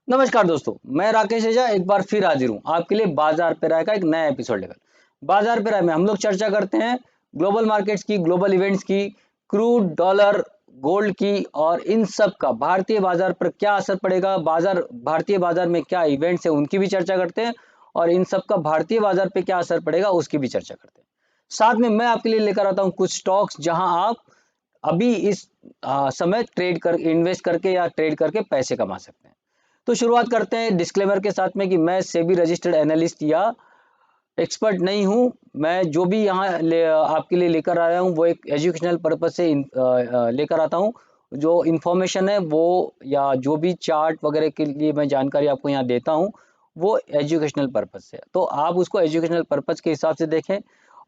नमस्कार दोस्तों, मैं राकेश एजा एक बार फिर हाजिर हूँ आपके लिए बाजार पे राय का एक नया एपिसोड लेकर। बाजार पे राय में हम लोग चर्चा करते हैं ग्लोबल मार्केट्स की, ग्लोबल इवेंट्स की, क्रूड, डॉलर, गोल्ड की और इन सब का भारतीय बाजार पर क्या असर पड़ेगा, भारतीय बाजार में क्या इवेंट्स है उनकी भी चर्चा करते हैं और इन सब का भारतीय बाजार पे क्या असर पड़ेगा उसकी भी चर्चा करते हैं। साथ में मैं आपके लिए लेकर आता हूँ कुछ स्टॉक्स जहां आप अभी इस समय ट्रेड कर इन्वेस्ट करके या ट्रेड करके पैसे कमा सकते हैं। तो शुरुआत करते हैं डिस्क्लेमर के साथ में कि मैं सेबी रजिस्टर्ड एनालिस्ट या एक्सपर्ट नहीं हूं। मैं जो भी यहाँ आपके लिए लेकर आया हूं वो एक एजुकेशनल पर्पज से लेकर आता हूं। जो इन्फॉर्मेशन है वो या जो भी चार्ट वगैरह के लिए मैं जानकारी आपको यहाँ देता हूं वो एजुकेशनल पर्पज से, तो आप उसको एजुकेशनल पर्पज के हिसाब से देखें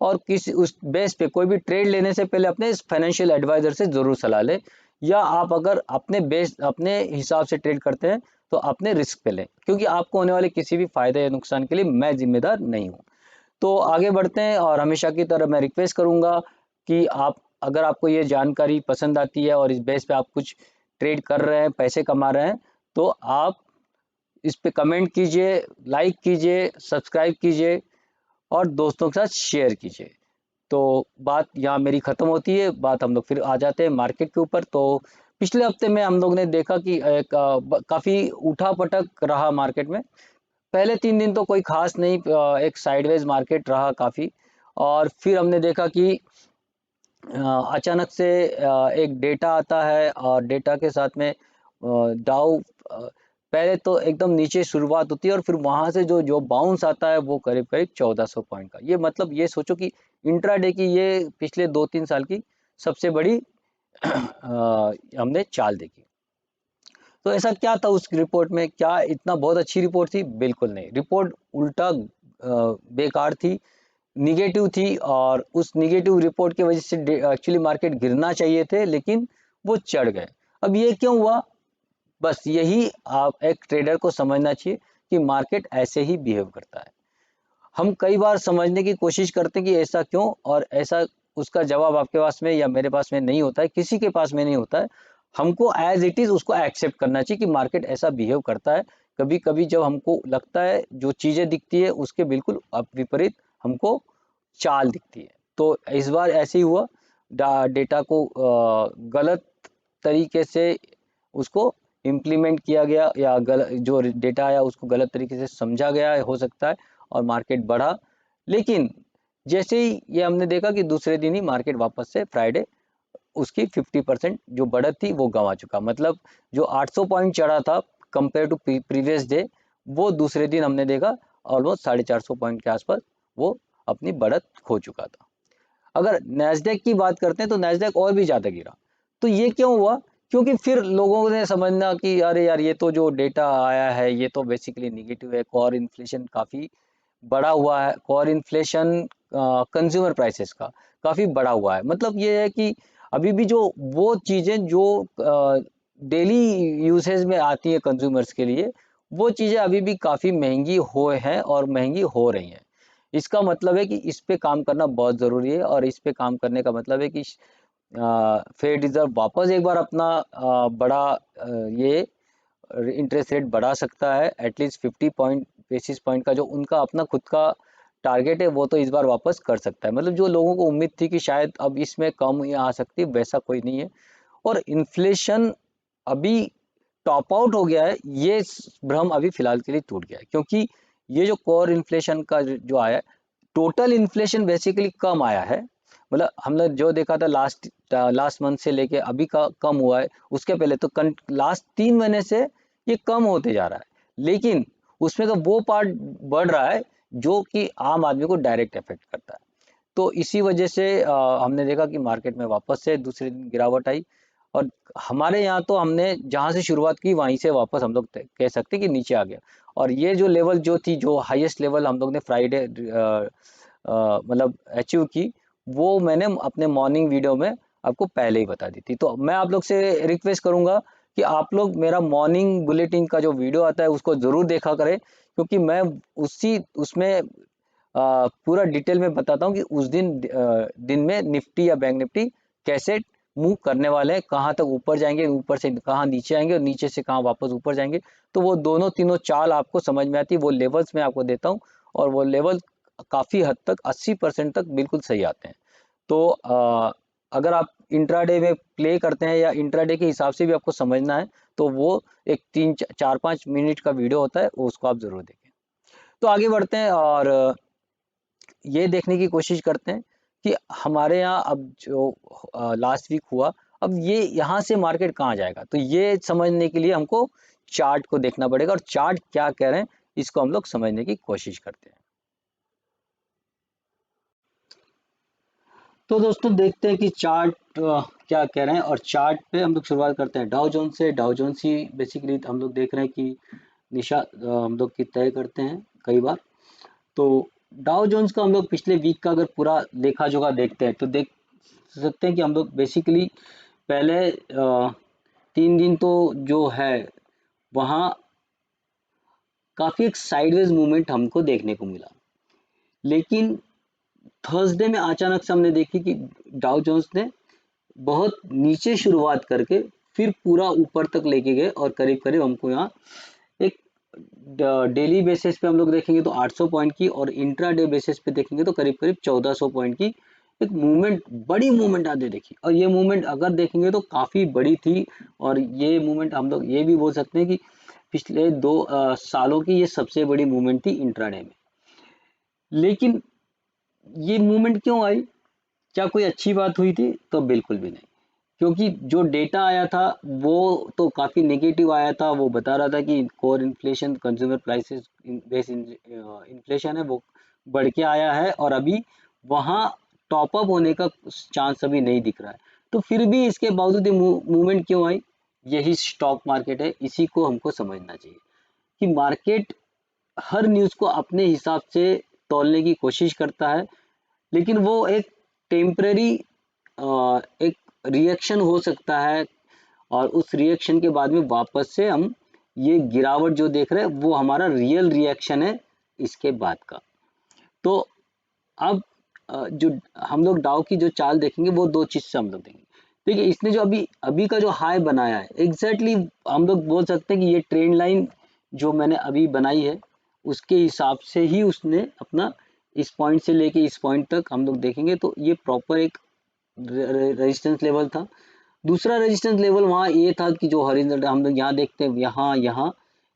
और किसी उस बेस पे कोई भी ट्रेड लेने से पहले अपने फाइनेंशियल एडवाइजर से जरूर सलाह लें, या आप अगर अपने हिसाब से ट्रेड करते हैं तो अपने रिस्क पे लें, क्योंकि आपको होने वाले किसी भी फायदे या नुकसान के लिए मैं जिम्मेदार नहीं हूँ। तो आगे बढ़ते हैं और हमेशा की तरह मैं रिक्वेस्ट करूंगा कि आप अगर आपको ये जानकारी पसंद आती है और इस बेस पे आप कुछ ट्रेड कर रहे हैं, पैसे कमा रहे हैं, तो आप इस पे कमेंट कीजिए, लाइक कीजिए, सब्सक्राइब कीजिए और दोस्तों के साथ शेयर कीजिए। तो बात यहाँ मेरी खत्म होती है, बात हम लोग फिर आ जाते हैं मार्केट के ऊपर। तो पिछले हफ्ते में हम लोग ने देखा कि काफी उठा पटक रहा मार्केट में। पहले 3 दिन तो कोई खास नहीं, एक साइडवेज मार्केट रहा काफी। और फिर हमने देखा कि अचानक से एक डेटा आता है और डेटा के साथ में डाउ पहले तो एकदम नीचे शुरुआत होती है और फिर वहां से जो जो बाउंस आता है वो करीब करीब 1400 पॉइंट का। ये मतलब ये सोचो कि इंट्राडे की ये पिछले 2-3 साल की सबसे बड़ी हमने चाल देखी। तो ऐसा क्या था उस रिपोर्ट में, क्या इतना बहुत अच्छी रिपोर्ट थी? बिल्कुल नहीं, रिपोर्ट उल्टा बेकार थी, निगेटिव थी। और उस निगेटिव रिपोर्ट की वजह से एक्चुअली मार्केट गिरना चाहिए थे लेकिन वो चढ़ गए। अब ये क्यों हुआ? बस यही आप एक ट्रेडर को समझना चाहिए कि मार्केट ऐसे ही बिहेव करता है। हम कई बार समझने की कोशिश करते हैं कि ऐसा क्यों, और ऐसा उसका जवाब आपके पास में या मेरे पास में नहीं होता है, किसी के पास में नहीं होता है। हमको एज इट इज उसको एक्सेप्ट करना चाहिए कि मार्केट ऐसा बिहेव करता है। कभी कभी जब हमको लगता है जो चीजें दिखती है उसके बिल्कुल विपरीत हमको चाल दिखती है। तो इस बार ऐसे ही हुआ, डेटा को गलत तरीके से उसको इम्प्लीमेंट किया गया या जो डेटा आया उसको गलत तरीके से समझा गया है, हो सकता है, और मार्केट बढ़ा। लेकिन जैसे ही ये हमने देखा कि दूसरे दिन ही मार्केट वापस से फ्राइडे उसकी 50% जो बढ़त थी वो गंवा चुका। मतलब जो 800 पॉइंट चढ़ा था कंपेयर टू प्रीवियस डे, वो दूसरे दिन हमने देखा ऑलमोस्ट 450 पॉइंट के आसपास वो अपनी बढ़त खो चुका था। अगर नैस्डैक की बात करते हैं तो नैस्डैक और भी ज्यादा गिरा। तो ये क्यों हुआ? क्योंकि फिर लोगों ने समझना कि अरे यार ये तो जो डेटा आया है ये तो बेसिकली निगेटिव है, कोर इन्फ्लेशन काफी बढ़ा हुआ है, कोर इन्फ्लेशन कंज्यूमर प्राइसेस का काफी बढ़ा हुआ है। मतलब ये है कि अभी भी जो वो चीजें जो डेली यूसेज में आती है कंज्यूमर्स के लिए, वो चीजें अभी भी काफी महंगी हो हैं और महंगी हो रही हैं। इसका मतलब है कि इस पे काम करना बहुत जरूरी है, और इस पे काम करने का मतलब है कि फेड रिजर्व वापस एक बार अपना बड़ा ये इंटरेस्ट रेट बढ़ा सकता है। एटलीस्ट 50 पॉइंट बेसिस पॉइंट का जो उनका अपना खुद का टारगेट है वो तो इस बार वापस कर सकता है। मतलब जो लोगों को उम्मीद थी कि शायद अब इसमें कम ही आ सकती है, वैसा कोई नहीं है। और इन्फ्लेशन अभी टॉप आउट हो गया है, ये भ्रम अभी फिलहाल के लिए टूट गया है, क्योंकि ये जो कोर इन्फ्लेशन का जो आया है, टोटल इन्फ्लेशन बेसिकली कम आया है। मतलब हमने जो देखा था लास्ट लास्ट मंथ से लेके अभी का कम हुआ है, उसके पहले तो लास्ट 3 महीने से ये कम होते जा रहा है। लेकिन उसमें का वो पार्ट बढ़ रहा है जो कि आम आदमी को डायरेक्ट इफेक्ट करता है। तो इसी वजह से हमने देखा कि मार्केट में वापस से दूसरे दिन गिरावट आई। और हमारे यहाँ तो हमने जहाँ से शुरुआत की वहीं से वापस हम लोग कह सकते हैं कि नीचे आ गया। और ये जो लेवल जो थी, जो हाईएस्ट लेवल हम लोग ने फ्राइडे मतलब अचीव की, वो मैंने अपने मॉर्निंग वीडियो में आपको पहले ही बता दी थी। तो मैं आप लोग से रिक्वेस्ट करूंगा कि आप लोग मेरा मॉर्निंग बुलेटिन का जो वीडियो आता है उसको जरूर देखा करें, क्योंकि मैं उसी उसमें पूरा डिटेल में बताता हूँ कि उस दिन दिन में निफ्टी या बैंक निफ्टी कैसे मूव करने वाले हैं, कहाँ तक ऊपर जाएंगे, ऊपर से कहाँ नीचे आएंगे और नीचे से कहाँ वापस ऊपर जाएंगे। तो वो दोनों तीनों चाल आपको समझ में आती है, वो लेवल्स मैं आपको देता हूँ और वो लेवल काफ़ी हद तक 80% तक बिल्कुल सही आते हैं। तो अगर आप इंट्राडे में प्ले करते हैं या इंट्राडे के हिसाब से भी आपको समझना है तो वो एक 3-4-5 मिनट का वीडियो होता है, वो उसको आप ज़रूर देखें। तो आगे बढ़ते हैं और ये देखने की कोशिश करते हैं कि हमारे यहाँ अब जो लास्ट वीक हुआ, अब ये यहाँ से मार्केट कहाँ जाएगा। तो ये समझने के लिए हमको चार्ट को देखना पड़ेगा और चार्ट क्या कह रहे हैं इसको हम लोग समझने की कोशिश करते हैं। तो दोस्तों देखते हैं कि चार्ट क्या कह रहे हैं और चार्ट पे हम लोग शुरुआत करते हैं डाउ जोन्स से। डाउ जोन्स ही बेसिकली हम लोग देख रहे हैं कि निशा हम लोग की तय करते हैं कई बार। तो डाउ जोन्स का हम लोग पिछले वीक का अगर पूरा लेखा जोखा देखते हैं तो देख सकते हैं कि हम लोग बेसिकली पहले 3 दिन तो जो है वहाँ काफ़ी एक साइडवेज मूवमेंट हमको देखने को मिला, लेकिन थर्सडे में अचानक से हमने देखी कि डाउ जोन्स ने बहुत नीचे शुरुआत करके फिर पूरा ऊपर तक लेके गए और करीब करीब हमको यहाँ एक डेली बेसिस पे हम लोग देखेंगे तो 800 पॉइंट की और इंट्रा डे बेसिस पे देखेंगे तो करीब करीब 1400 पॉइंट की एक मूवमेंट, बड़ी मूवमेंट आगे देखी। और ये मूवमेंट अगर देखेंगे तो काफ़ी बड़ी थी और ये मूवमेंट हम लोग ये भी बोल सकते हैं कि पिछले 2 सालों की ये सबसे बड़ी मूवमेंट थी इंट्राडे में। लेकिन ये मूवमेंट क्यों आई, क्या कोई अच्छी बात हुई थी? तो बिल्कुल भी नहीं, क्योंकि जो डेटा आया था वो तो काफ़ी नेगेटिव आया था। वो बता रहा था कि core inflation, consumer prices base inflation है वो बढ़ के आया है और अभी वहाँ टॉप अप होने का चांस अभी नहीं दिख रहा है। तो फिर भी इसके बावजूद ये मूवमेंट क्यों आई? यही स्टॉक मार्केट है, इसी को हमको समझना चाहिए कि मार्केट हर न्यूज़ को अपने हिसाब से तौलने की कोशिश करता है, लेकिन वो एक टेम्पररी एक रिएक्शन हो सकता है और उस रिएक्शन के बाद में वापस से हम ये गिरावट जो देख रहे हैं वो हमारा रियल रिएक्शन है इसके बाद का। तो अब जो हम लोग डाउ की जो चाल देखेंगे वो दो चीज से हम लोग देखेंगे। देखिए इसने जो अभी अभी का जो हाई बनाया है एग्जैक्टली हम लोग बोल सकते हैं कि ये ट्रेंड लाइन जो मैंने अभी बनाई है उसके हिसाब से ही उसने अपना इस पॉइंट से लेके इस पॉइंट तक हम लोग देखेंगे तो ये प्रॉपर एक रेजिस्टेंस लेवल था। दूसरा रेजिस्टेंस लेवल वहाँ ये था कि जो हॉरिजॉन्टल हम लोग यहाँ देखते हैं, यहाँ यहाँ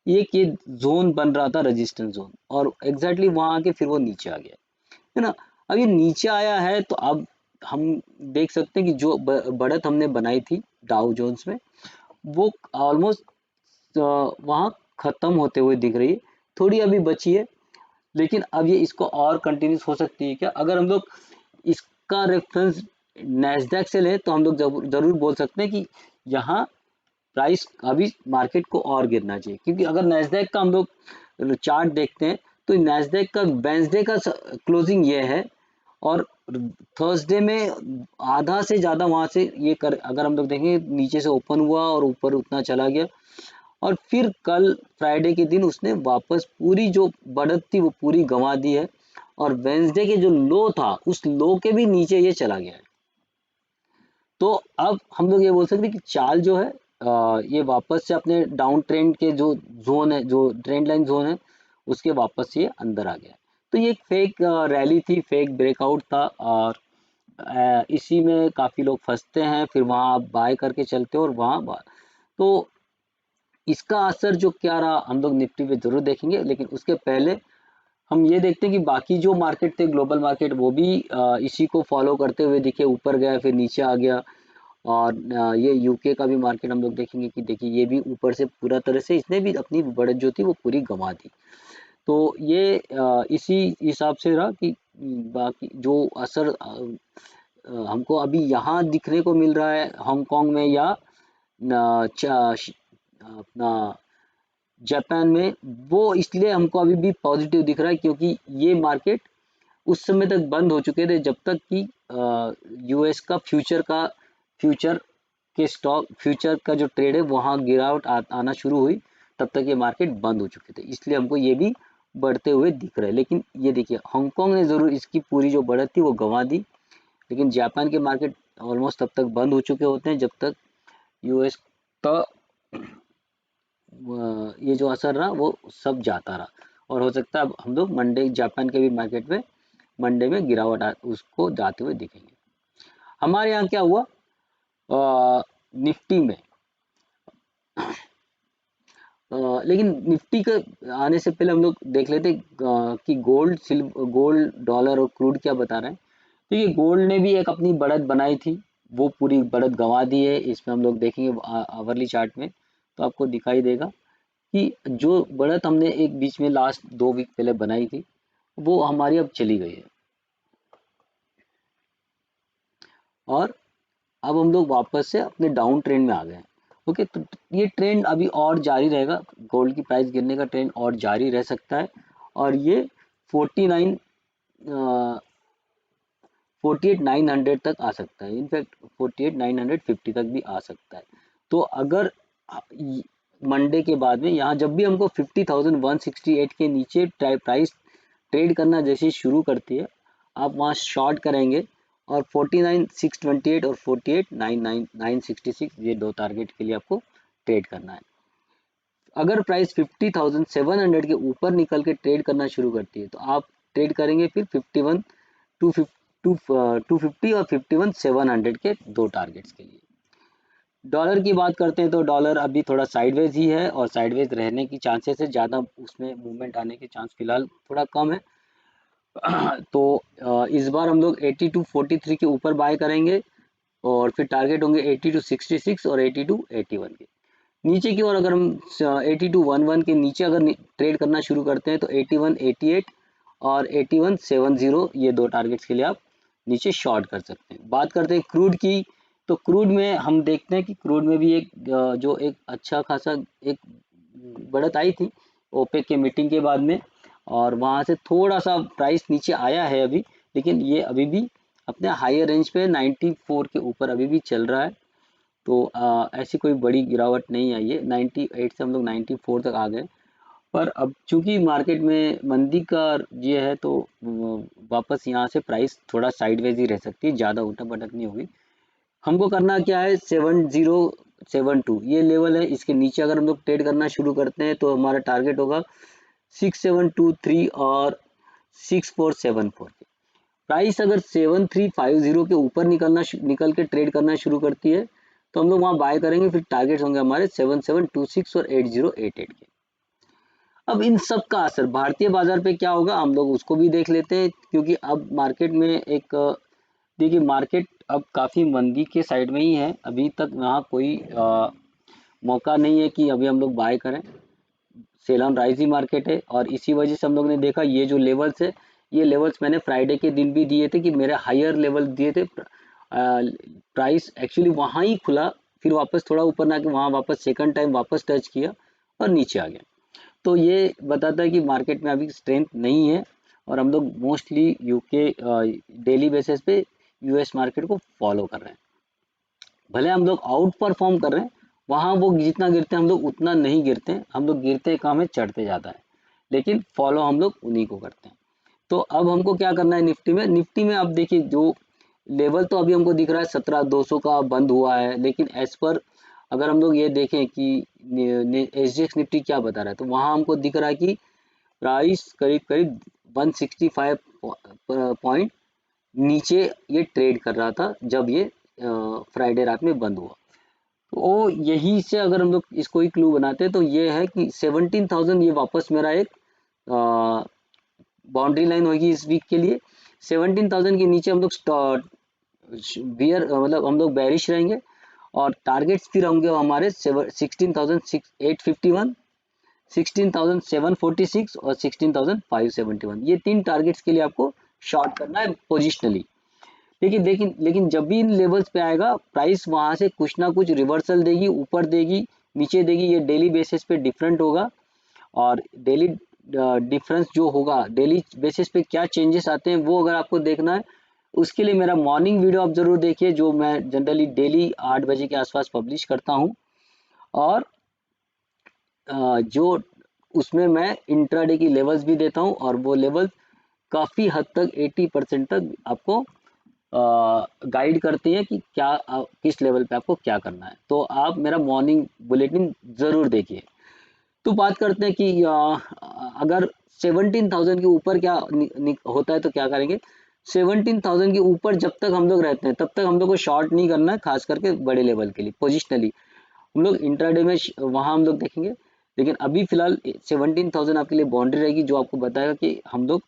एक ये जोन बन रहा था रेजिस्टेंस जोन और एग्जैक्टली वहाँ आके फिर वो नीचे आ गया है ना। अब ये नीचे आया है तो अब हम देख सकते हैं कि जो बढ़त हमने बनाई थी डाउ जोन्स में वो ऑलमोस्ट वहाँ खत्म होते हुए दिख रही है, थोड़ी अभी बची है। लेकिन अब ये इसको और कंटिन्यूस हो सकती है क्या? अगर हम लोग इसका रेफरेंस नैस्डैक से लें तो हम लोग जरूर बोल सकते हैं कि यहाँ प्राइस अभी मार्केट को और गिरना चाहिए, क्योंकि अगर नैस्डैक का हम लोग चार्ट देखते हैं तो नैस्डैक का वेंसडे का क्लोजिंग ये है और थर्सडे में आधा से ज़्यादा वहाँ से ये कर अगर हम लोग देखेंगे नीचे से ओपन हुआ और ऊपर उतना चला गया और फिर कल फ्राइडे के दिन उसने वापस पूरी जो बढ़त थी वो पूरी गंवा दी है और वेंसडे के जो लो था उस लो के भी नीचे ये चला गया है। तो अब हम लोग ये बोल सकते हैं कि चाल जो है ये वापस से अपने डाउन ट्रेंड के जो जोन है, जो ट्रेंड लाइन जोन है उसके वापस ये अंदर आ गया। तो ये एक फेक रैली थी, फेक ब्रेकआउट था और इसी में काफ़ी लोग फंसते हैं, फिर वहाँ बाय करके चलते हैं और वहाँ तो इसका असर जो क्या रहा हम लोग निफ्टी पे जरूर देखेंगे। लेकिन उसके पहले हम ये देखते हैं कि बाकी जो मार्केट थे ग्लोबल मार्केट वो भी इसी को फॉलो करते हुए दिखे, ऊपर गया फिर नीचे आ गया। और ये यूके का भी मार्केट हम लोग देखेंगे कि देखिए ये भी ऊपर से पूरा तरह से इसने भी अपनी बढ़त जो थी वो पूरी गंवा दी। तो ये इसी हिसाब से रहा कि बाकी जो असर हमको अभी यहाँ दिखने को मिल रहा है हांगकांग में या अपना जापान में, वो इसलिए हमको अभी भी पॉजिटिव दिख रहा है क्योंकि ये मार्केट उस समय तक बंद हो चुके थे जब तक कि यूएस का फ्यूचर के स्टॉक फ्यूचर का जो ट्रेड है वहाँ गिरावट आना शुरू हुई, तब तक ये मार्केट बंद हो चुके थे, इसलिए हमको ये भी बढ़ते हुए दिख रहा है। लेकिन ये देखिए हांगकांग ने ज़रूर इसकी पूरी जो बढ़त थी वो गंवा दी, लेकिन जापान के मार्केट ऑलमोस्ट तब तक बंद हो चुके होते हैं जब तक यूएस का ये जो असर रहा वो सब जाता रहा, और हो सकता है अब हम लोग मंडे जापान के भी मार्केट में मंडे में गिरावट उसको जाते हुए दिखेंगे। हमारे यहाँ क्या हुआ निफ्टी में, लेकिन निफ्टी के आने से पहले हम लोग देख लेते कि गोल्ड डॉलर और क्रूड क्या बता रहे हैं। देखिए गोल्ड ने भी एक अपनी बढ़त बनाई थी, वो पूरी बढ़त गंवा दी है। इसमें हम लोग देखेंगे आवरली चार्ट में तो आपको दिखाई देगा कि जो बढ़त हमने एक बीच में लास्ट 2 वीक पहले बनाई थी वो हमारी अब चली गई है, और अब हम लोग वापस से अपने डाउन ट्रेंड में आ गए हैं। ओके, तो ये ट्रेंड अभी और जारी रहेगा, गोल्ड की प्राइस गिरने का ट्रेंड और जारी रह सकता है, और ये 49 48,900 तक आ सकता है, इनफैक्ट 48,950 तक भी आ सकता है। तो अगर मंडे के बाद में यहाँ जब भी हमको 50,168 के नीचे प्राइस ट्रेड करना जैसे शुरू करती है, आप वहाँ शॉर्ट करेंगे, और 49,628 और 48,966 ये 2 टारगेट के लिए आपको ट्रेड करना है। अगर प्राइस 50,700 के ऊपर निकल के ट्रेड करना शुरू करती है तो आप ट्रेड करेंगे फिर 250 और 51,700 के 2 टारगेट्स के लिए। डॉलर की बात करते हैं तो डॉलर अभी थोड़ा साइडवेज ही है, और साइडवेज रहने की चांसेस है, ज़्यादा उसमें मूवमेंट आने के चांस फिलहाल थोड़ा कम है। तो इस बार हम लोग 80 टू 43 के ऊपर बाय करेंगे, और फिर टारगेट होंगे 80 टू 66 और 80 टू 81 के। नीचे की ओर अगर हम 80 टू 11 के नीचे अगर ट्रेड करना शुरू करते हैं तो 81 88 और 81 70 ये 2 टारगेट्स के लिए आप नीचे शॉर्ट कर सकते हैं। बात करते हैं क्रूड की, तो क्रूड में हम देखते हैं कि क्रूड में भी एक जो एक अच्छा खासा एक बढ़त आई थी ओपेक के मीटिंग के बाद में, और वहाँ से थोड़ा सा प्राइस नीचे आया है अभी, लेकिन ये अभी भी अपने हायर रेंज पे 94 के ऊपर अभी भी चल रहा है। तो ऐसी कोई बड़ी गिरावट नहीं आई है, 98 से हम लोग 94 तक आ गए। पर अब चूंकि मार्केट में मंदी का ये है तो वापस यहाँ से प्राइस थोड़ा साइडवेज ही रह सकती है, ज़्यादा उठक पटक नहीं होगी। हमको करना क्या है, 7072 ये लेवल है, इसके नीचे अगर हम लोग ट्रेड करना शुरू करते हैं तो हमारा टारगेट होगा 6723 और 6474 के। प्राइस अगर 7350 के ऊपर निकल के ट्रेड करना शुरू करती है तो हम लोग वहाँ बाय करेंगे, फिर टारगेट्स होंगे हमारे 7726 और 8088 के। अब इन सब का असर भारतीय बाजार पे क्या होगा हम लोग उसको भी देख लेते हैं, क्योंकि अब मार्केट में एक देखिए मार्केट अब काफ़ी मंदी के साइड में ही है, अभी तक वहाँ कोई मौका नहीं है कि अभी हम लोग बाय करें। सेल ऑन राइज ही मार्केट है, और इसी वजह से हम लोग ने देखा ये जो लेवल्स है, ये लेवल्स मैंने फ्राइडे के दिन भी दिए थे कि मेरे हायर लेवल दिए थे। प्राइस एक्चुअली वहाँ ही खुला, फिर वापस थोड़ा ऊपर ना के वहाँ वापस सेकंड टाइम वापस टच किया और नीचे आ गया। तो ये बताता है कि मार्केट में अभी स्ट्रेंथ नहीं है, और हम लोग मोस्टली यूके डेली बेसिस पे यूएस मार्केट को फॉलो कर रहे हैं। भले हम लोग आउट परफॉर्म कर रहे हैं, वहाँ वो जितना गिरते हैं हम लोग उतना नहीं गिरते हैं, हम लोग गिरते कम है चढ़ते ज़्यादा है, लेकिन फॉलो हम लोग उन्हीं को करते हैं। तो अब हमको क्या करना है निफ्टी में अब देखिए जो लेवल तो अभी हमको दिख रहा है 17,200 का बंद हुआ है, लेकिन एज पर अगर हम लोग ये देखें कि एसजीएक्स निफ्टी क्या बता रहा है तो वहाँ हमको दिख रहा है कि प्राइस करीब करीब 165 पॉइंट नीचे ये ट्रेड कर रहा था जब ये फ्राइडे रात में बंद हुआ। तो यही से अगर हम लोग इसको ही क्लू बनाते हैं तो ये है कि 17,000 ये वापस मेरा एक बाउंड्री लाइन होगी इस वीक के लिए। 17,000 के नीचे हम लोग बियर मतलब हम लोग बेरिश रहेंगे, और टारगेट्स फिर होंगे हमारे 16,851 16,746 और 16,571, ये 3 टारगेट्स के लिए आपको शॉर्ट करना है पोजिशनली। लेकिन जब भी इन लेवल्स पे आएगा प्राइस वहां से कुछ ना कुछ रिवर्सल देगी, ऊपर देगी नीचे देगी, ये डेली बेसिस पे डिफरेंट होगा। और डेली डिफरेंस जो होगा, डेली बेसिस पे क्या चेंजेस आते हैं वो अगर आपको देखना है, उसके लिए मेरा मॉर्निंग वीडियो आप जरूर देखिए जो मैं जनरली डेली 8 बजे के आसपास पब्लिश करता हूँ। और जो उसमें मैं इंट्राडे की लेवल्स भी देता हूँ, और वो लेवल काफ़ी हद तक 80% तक आपको गाइड करती हैं कि क्या किस लेवल पे आपको क्या करना है। तो आप मेरा मॉर्निंग बुलेटिन ज़रूर देखिए। तो बात करते हैं कि अगर 17,000 के ऊपर क्या होता है तो क्या करेंगे। 17,000 के ऊपर जब तक हम लोग रहते हैं तब तक हम लोग को शॉर्ट नहीं करना है, खास करके बड़े लेवल के लिए पोजिशनली। हम लोग इंट्राडे में वहां हम लोग देखेंगे, लेकिन अभी फिलहाल 17,000 आपके लिए बाउंड्री रहेगी, जो आपको बताएगा कि हम लोग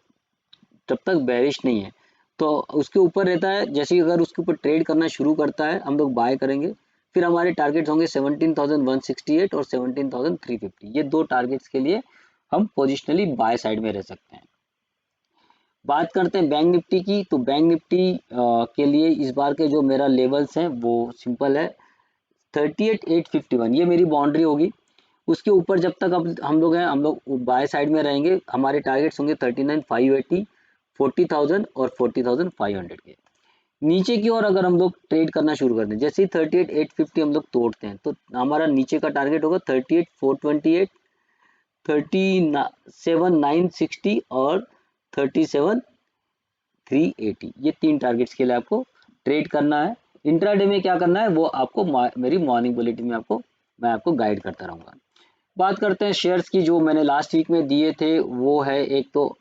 जब तक बेरिश नहीं है तो उसके ऊपर रहता है। जैसे कि अगर उसके ऊपर ट्रेड करना शुरू करता है हम लोग बाय करेंगे। फिर हमारे टारगेट्स होंगे 17,168 और 17,350। ये दो टारगेट्स के लिए हम पोजिशनली बाय साइड में रह सकते हैं। बात करते हैं बैंक निफ्टी की, तो बैंक निफ्टी के लिए इस बार के जो मेरा लेवल्स हैं वो सिंपल है। 38,851 ये मेरी बाउंड्री होगी। उसके ऊपर जब तक अब हम लोग हैं हम लोग बाय साइड में रहेंगे। हमारे टारगेट्स होंगे 39,580, 40,000 और 40,500 के। नीचे की ओर अगर हम लोग ट्रेड करना शुरू करते हैं, जैसे ही 38,850 हम लोग तोड़ते हैं तो हमारा नीचे का टारगेट होगा 38,428, 37,960 और 37,380। ये तीन टारगेट्स के लिए आपको ट्रेड करना है। इंट्राडे में क्या करना है वो आपको मेरी मॉर्निंग बुलेटिन में मैं आपको गाइड करता रहूंगा। बात करते हैं शेयर्स की, जो मैंने लास्ट वीक में दिए थे वो है एक तो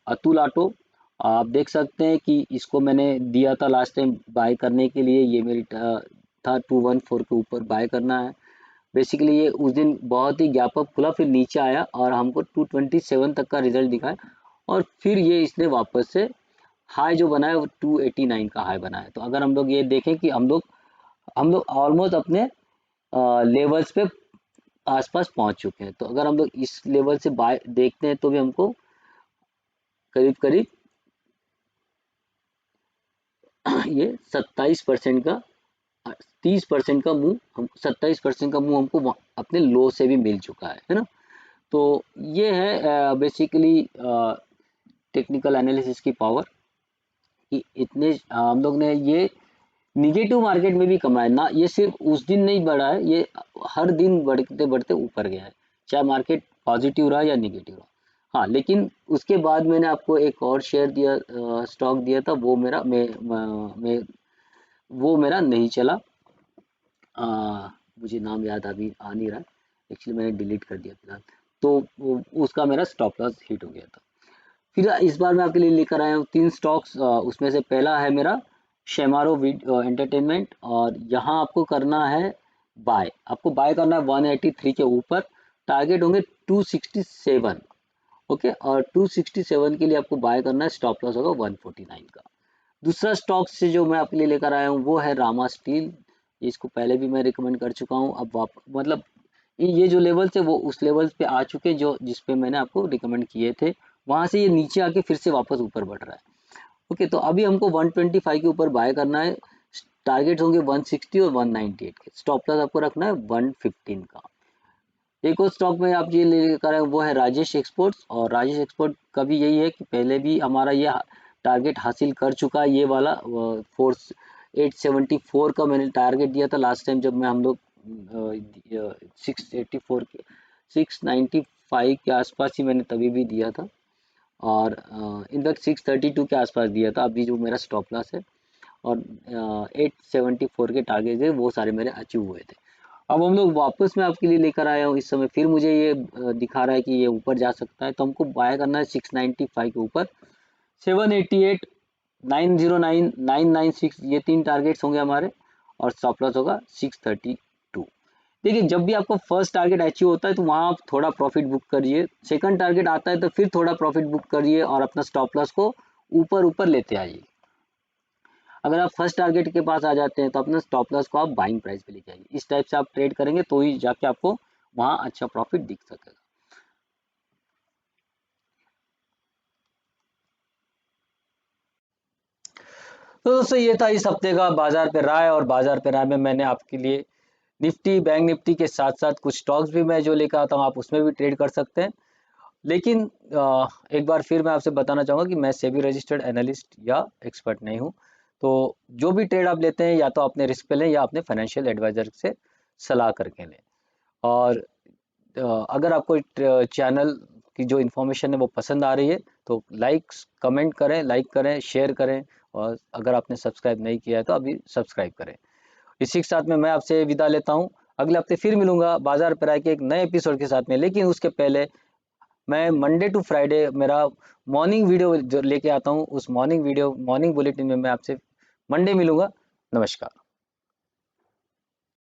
अतुल ऑटो। आप देख सकते हैं कि इसको मैंने दिया था लास्ट टाइम बाय करने के लिए। ये मेरी था 214 के ऊपर बाय करना है। बेसिकली ये उस दिन बहुत ही गैप अप खुला, फिर नीचे आया और हमको 227 तक का रिजल्ट दिखाया, और फिर ये इसने वापस से हाई जो बनाया वो 289 का हाई बनाया। तो अगर हम लोग ये देखें कि हम लोग ऑलमोस्ट अपने लेवल्स पे आसपास पहुंच चुके हैं। तो अगर हम लोग इस लेवल से बाय देखते हैं तो भी हमको करीब करीब ये 27% का 30% का मूव, हम 27% का मूव हमको अपने लो से भी मिल चुका है ना। तो ये है बेसिकली टेक्निकल एनालिसिस की पावर, कि इतने हम लोग ने ये निगेटिव मार्केट में भी कमाया ना। ये सिर्फ उस दिन नहीं बढ़ा है, ये हर दिन बढ़ते बढ़ते ऊपर गया है, चाहे मार्केट पॉजिटिव रहा या निगेटिव रहा। हाँ, लेकिन उसके बाद मैंने आपको एक और शेयर दिया, स्टॉक दिया था, वो मेरा वो मेरा नहीं चला। मुझे नाम याद अभी आ नहीं रहा, एक्चुअली मैंने डिलीट कर दिया फिलहाल। तो उसका मेरा स्टॉप लॉस हिट हो गया था। फिर इस बार मैं आपके लिए लेकर आया हूँ तीन स्टॉक्स। उसमें से पहला है मेरा शेमारो एंटरटेनमेंट, और यहाँ आपको करना है बाय। आपको बाय करना है 183 के ऊपर। टारगेट होंगे 267। ओके, और 267 के लिए आपको बाय करना है। स्टॉप लॉस होगा 149 का। दूसरा स्टॉक से जो मैं आपके लिए लेकर आया हूँ वो है रामा स्टील। इसको पहले भी मैं रिकमेंड कर चुका हूँ। अब मतलब ये जो लेवल थे वो उस लेवल पे आ चुके जो जिस पे मैंने आपको रिकमेंड किए थे, वहां से ये नीचे आके फिर से वापस ऊपर बढ़ रहा है। ओके, तो अभी हमको 125 के ऊपर बाय करना है। टारगेट होंगे 160 और 198 के। स्टॉप लॉस आपको रखना है 115 का। एक और स्टॉक में आप ये लेकर आए वो है राजेश एक्सपोर्ट्स। और राजेश एक्सपोर्ट का भी यही है कि पहले भी हमारा ये टारगेट हासिल कर चुका है। ये वाला 874 का मैंने टारगेट दिया था लास्ट टाइम, जब मैं हम लोग 684 के 695 के आसपास ही मैंने तभी भी दिया था, और इनफैक्ट 632 के आसपास दिया था। अभी जो मेरा स्टॉप लॉस है और 874 के टारगेट है वो सारे मेरे अचीव हुए थे। अब हम लोग वापस मैं आपके लिए लेकर आया हूँ। इस समय फिर मुझे ये दिखा रहा है कि ये ऊपर जा सकता है, तो हमको बाय करना है 695 के ऊपर। 788, 909, 996 ये तीन टारगेट्स होंगे हमारे, और स्टॉप लॉस होगा 632। देखिए, जब भी आपका फर्स्ट टारगेट अचीव होता है तो वहां आप थोड़ा प्रॉफिट बुक करिए। सेकंड टारगेट आता है तो फिर थोड़ा प्रॉफिट बुक करिए और अपना स्टॉप लॉस को ऊपर ऊपर लेते आइए। अगर आप फर्स्ट टारगेट के पास आ जाते हैं तो अपना स्टॉप लॉस को आप बाइंग प्राइस पे लेके आइए। इस टाइप से आप ट्रेड करेंगे तो ही जाके आपको वहां अच्छा प्रॉफिट दिख सकेगा। तो दोस्तों, ये था इस हफ्ते का बाजार पे राय। और बाजार पे राय में मैंने आपके लिए निफ्टी, बैंक निफ्टी के साथ साथ कुछ स्टॉक्स भी मैं जो लेकर आता हूँ, आप उसमें भी ट्रेड कर सकते हैं। लेकिन एक बार फिर मैं आपसे बताना चाहूँगा कि मैं सेबी रजिस्टर्ड एनालिस्ट या एक्सपर्ट नहीं हूँ। तो जो भी ट्रेड आप लेते हैं या तो अपने रिस्क पे लें या अपने फाइनेंशियल एडवाइजर से सलाह करके लें। और अगर आपको चैनल की जो इन्फॉर्मेशन है वो पसंद आ रही है तो कमेंट करें, लाइक करें, शेयर करें, और अगर आपने सब्सक्राइब नहीं किया है तो अभी सब्सक्राइब करें। इसी के साथ में मैं आपसे विदा लेता हूँ। अगले हफ्ते फिर मिलूंगा बाजार पर आए के एक नए एपिसोड के साथ में, लेकिन उसके पहले मैं मंडे टू फ्राइडे मेरा मॉर्निंग वीडियो जो लेके आता हूँ, उस मॉर्निंग बुलेटिन में मैं आपसे मंडे मिलूंगा। नमस्कार।